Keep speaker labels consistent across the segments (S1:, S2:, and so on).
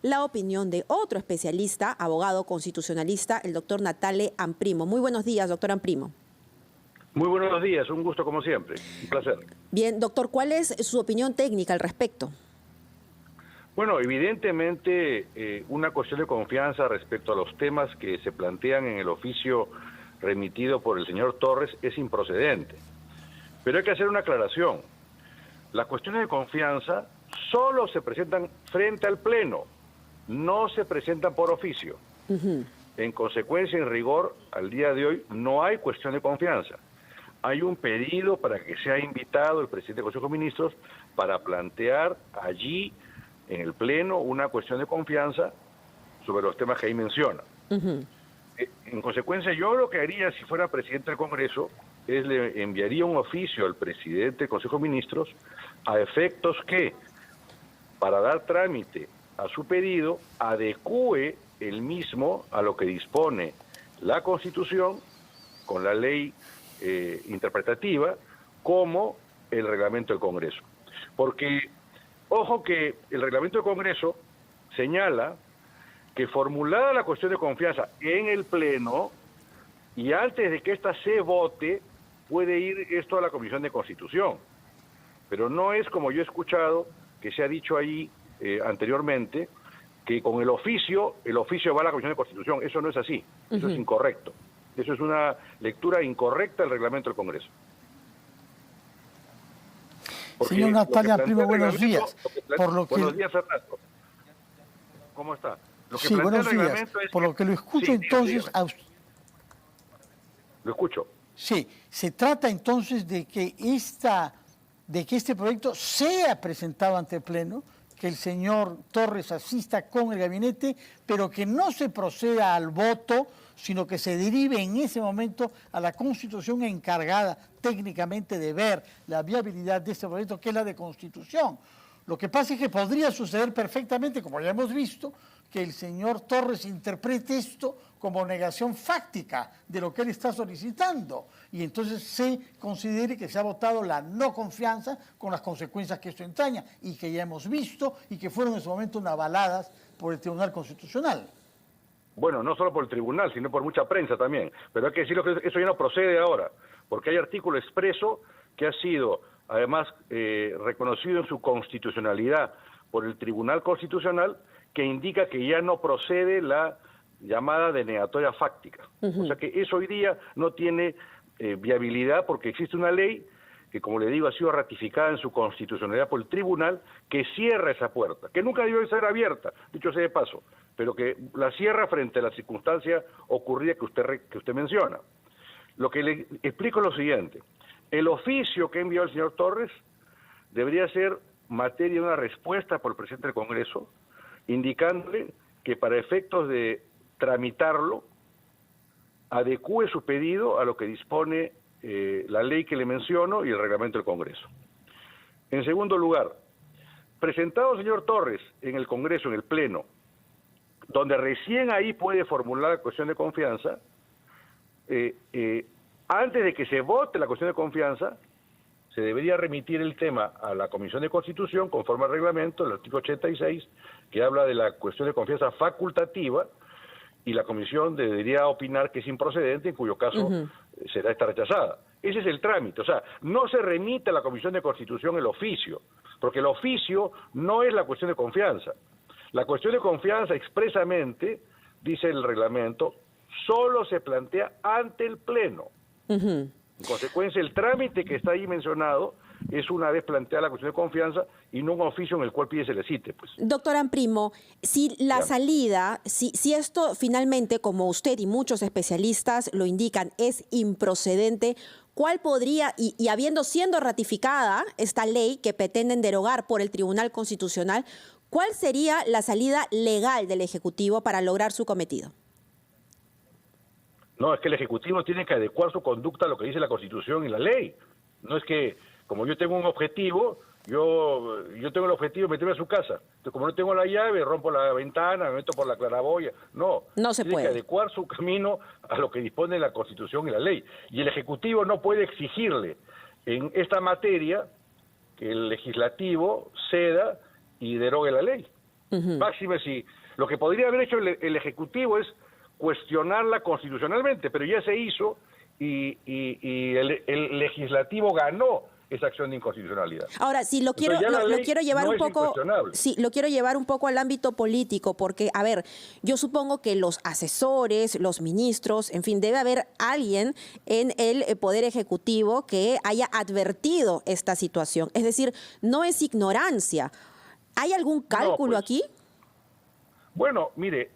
S1: la opinión de otro especialista, abogado constitucionalista, el doctor Natale Amprimo. Muy buenos días, doctor Amprimo.
S2: Muy buenos días, un gusto como siempre, un placer.
S1: Bien, doctor, ¿cuál es su opinión técnica al respecto?
S2: Bueno, evidentemente una cuestión de confianza respecto a los temas que se plantean en el oficio remitido por el señor Torres es improcedente. Pero hay que hacer una aclaración. Las cuestiones de confianza solo se presentan frente al Pleno, no se presentan por oficio. En consecuencia, en rigor, al día de hoy no hay cuestión de confianza. Hay un pedido para que sea invitado el presidente del Consejo de Ministros para plantear allí, en el Pleno, una cuestión de confianza sobre los temas que ahí menciona. En consecuencia, yo lo que haría si fuera presidente del Congreso es le enviaría un oficio al presidente del Consejo de Ministros a efectos que, para dar trámite a su pedido, adecúe el mismo a lo que dispone la Constitución con la ley interpretativa como el reglamento del Congreso. Porque, ojo que el reglamento del Congreso señala que formulada la cuestión de confianza en el Pleno y antes de que ésta se vote, puede ir esto a la Comisión de Constitución. Pero no es como yo he escuchado que se ha dicho ahí anteriormente, que con el oficio va a la Comisión de Constitución. Eso no es así, eso es incorrecto. Eso es una lectura incorrecta del reglamento del Congreso. Porque
S3: señor Natale Amprimo, buenos días.
S2: Buenos días, Fernando. ¿Cómo está?
S3: Sí, buenos días. Por lo que lo escucho, sí, entonces...
S2: Lo escucho.
S3: Sí, se trata entonces de que este proyecto sea presentado ante el Pleno, que el señor Torres asista con el gabinete, pero que no se proceda al voto, sino que se derive en ese momento a la Constitución encargada técnicamente de ver la viabilidad de este proyecto, que es la de Constitución. Lo que pasa es que podría suceder perfectamente, como ya hemos visto, que el señor Torres interprete esto como negación fáctica de lo que él está solicitando y entonces se considere que se ha votado la no confianza con las consecuencias que esto entraña y que ya hemos visto y que fueron en su momento avaladas por el Tribunal Constitucional.
S2: Bueno, no solo por el tribunal, sino por mucha prensa también. Pero hay que decirlo que eso ya no procede ahora, porque hay artículo expreso que ha sido, además, reconocido en su constitucionalidad por el Tribunal Constitucional, que indica que ya no procede la llamada denegatoria fáctica. O sea que eso hoy día no tiene viabilidad porque existe una ley que, como le digo, ha sido ratificada en su constitucionalidad por el tribunal, que cierra esa puerta, que nunca debió de ser abierta, dicho sea de paso, pero que la cierra frente a la circunstancia ocurrida que usted menciona. Lo que le explico es lo siguiente. El oficio que envió el señor Torres debería ser materia de una respuesta por el presidente del Congreso, indicándole que para efectos de tramitarlo, adecúe su pedido a lo que dispone la ley que le menciono y el reglamento del Congreso. En segundo lugar, presentado el señor Torres en el Congreso, en el Pleno, donde recién ahí puede formular la cuestión de confianza, antes de que se vote la cuestión de confianza, se debería remitir el tema a la Comisión de Constitución, conforme al reglamento, el artículo 86, que habla de la cuestión de confianza facultativa, y la Comisión debería opinar que es improcedente, en cuyo caso será esta rechazada. Ese es el trámite, o sea, no se remite a la Comisión de Constitución el oficio, porque el oficio no es la cuestión de confianza. La cuestión de confianza expresamente, dice el reglamento, solo se plantea ante el Pleno. En consecuencia, el trámite que está ahí mencionado es una vez planteada la cuestión de confianza y no un oficio en el cual pide se le cite. Pues.
S1: Doctor Amprimo, si la salida, si esto finalmente, como usted y muchos especialistas lo indican, es improcedente, ¿cuál podría, y siendo ratificada esta ley que pretenden derogar por el Tribunal Constitucional, cuál sería la salida legal del Ejecutivo para lograr su cometido?
S2: No, es que el Ejecutivo tiene que adecuar su conducta a lo que dice la Constitución y la ley. No es que, como yo tengo un objetivo, yo tengo el objetivo de meterme a su casa. Entonces, como no tengo la llave, rompo la ventana, me meto por la claraboya. No se puede. Tiene que adecuar su camino a lo que dispone la Constitución y la ley. Y el Ejecutivo no puede exigirle en esta materia que el Legislativo ceda y derogue la ley. Máxime si lo que podría haber hecho el Ejecutivo es cuestionarla constitucionalmente, pero ya se hizo y el Legislativo ganó esa acción de inconstitucionalidad.
S1: Ahora, si lo quiero,
S2: Entonces, ya la
S1: lo
S2: ley
S1: quiero llevar
S2: no
S1: un
S2: es
S1: poco,
S2: incuestionable.
S1: sí, lo quiero llevar un poco al ámbito político, porque, a ver, yo supongo que los asesores, los ministros, en fin, debe haber alguien en el Poder Ejecutivo que haya advertido esta situación. Es decir, no es ignorancia. ¿Hay algún cálculo
S2: pues,
S1: aquí?
S2: Bueno, mire,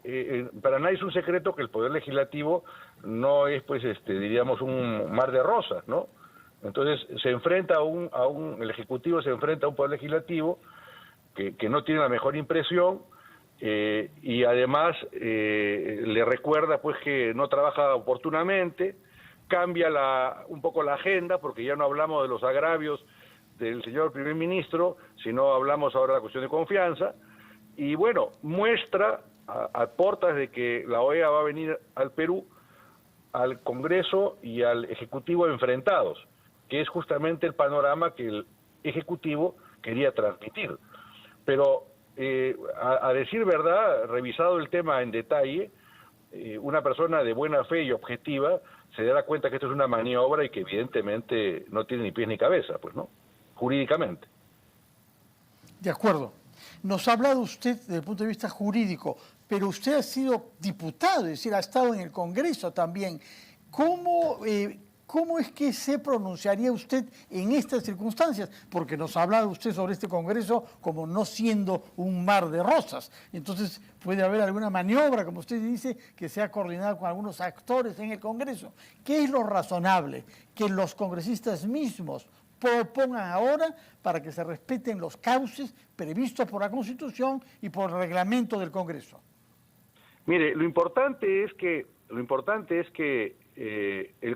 S2: para nadie es un secreto que el Poder Legislativo no es, pues, diríamos, un mar de rosas, ¿no? Entonces se enfrenta el Ejecutivo se enfrenta a un Poder Legislativo que no tiene la mejor impresión y además le recuerda, pues, que no trabaja oportunamente, cambia un poco la agenda, porque ya no hablamos de los agravios del señor primer ministro, sino hablamos ahora de la cuestión de confianza. Y bueno, muestra a portas de que la OEA va a venir al Perú, al Congreso y al Ejecutivo enfrentados, que es justamente el panorama que el Ejecutivo quería transmitir. Pero, a decir verdad, revisado el tema en detalle, una persona de buena fe y objetiva se dará cuenta que esto es una maniobra y que evidentemente no tiene ni pies ni cabeza, pues, ¿no? Jurídicamente.
S3: De acuerdo. Nos ha hablado usted desde el punto de vista jurídico, pero usted ha sido diputado, es decir, ha estado en el Congreso también. ¿Cómo es que se pronunciaría usted en estas circunstancias? Porque nos ha hablado usted sobre este Congreso como no siendo un mar de rosas. Entonces, puede haber alguna maniobra, como usted dice, que sea coordinada con algunos actores en el Congreso. ¿Qué es lo razonable? Que los congresistas mismos propongan ahora para que se respeten los cauces previstos por la Constitución y por el reglamento del Congreso.
S2: Mire, lo importante es que el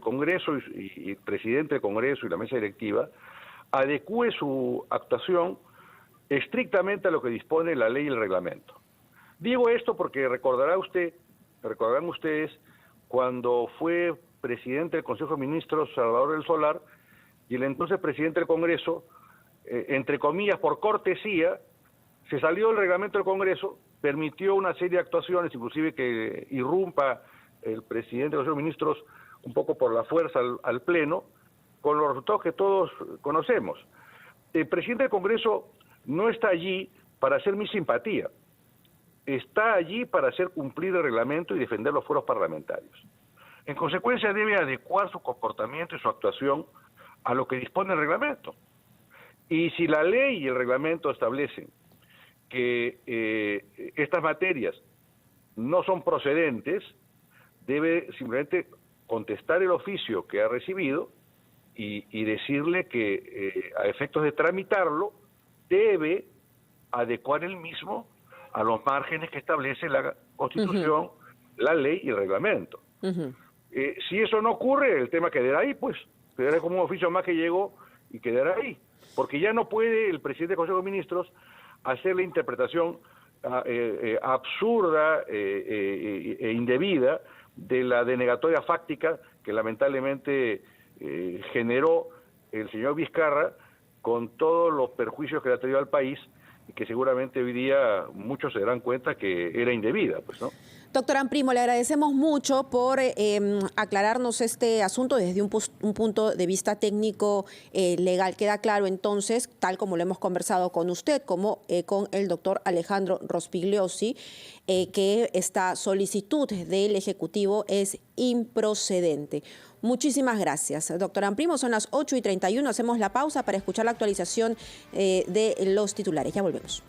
S2: Congreso y el presidente del Congreso y la mesa directiva adecúe su actuación estrictamente a lo que dispone la ley y el reglamento. Digo esto porque recordarán ustedes cuando fue presidente del Consejo de Ministros Salvador del Solar y el entonces presidente del Congreso, entre comillas, por cortesía, se salió del reglamento del Congreso, permitió una serie de actuaciones, inclusive que irrumpa el presidente del Consejo de Ministros un poco por la fuerza al Pleno, con los resultados que todos conocemos. El presidente del Congreso no está allí para hacer mi simpatía, está allí para hacer cumplir el reglamento y defender los fueros parlamentarios. En consecuencia, debe adecuar su comportamiento y su actuación a lo que dispone el reglamento. Y si la ley y el reglamento establecen que estas materias no son procedentes, debe simplemente contestar el oficio que ha recibido y decirle que a efectos de tramitarlo debe adecuar el mismo a los márgenes que establece la Constitución, la ley y el reglamento. Si eso no ocurre, el tema quedará ahí, pues quedará como un oficio más que llegó y quedará ahí, porque ya no puede el presidente del Consejo de Ministros hacer la interpretación absurda e indebida de la denegatoria fáctica que lamentablemente generó el señor Vizcarra con todos los perjuicios que le ha traído al país y que seguramente hoy día muchos se darán cuenta que era indebida, pues, ¿no?
S1: Doctor Amprimo, le agradecemos mucho por aclararnos este asunto desde un punto de vista técnico legal. Queda claro entonces, tal como lo hemos conversado con usted, como con el doctor Alejandro Rospigliosi, que esta solicitud del Ejecutivo es improcedente. Muchísimas gracias, doctor Amprimo. Son las 8:31, hacemos la pausa para escuchar la actualización de los titulares. Ya volvemos.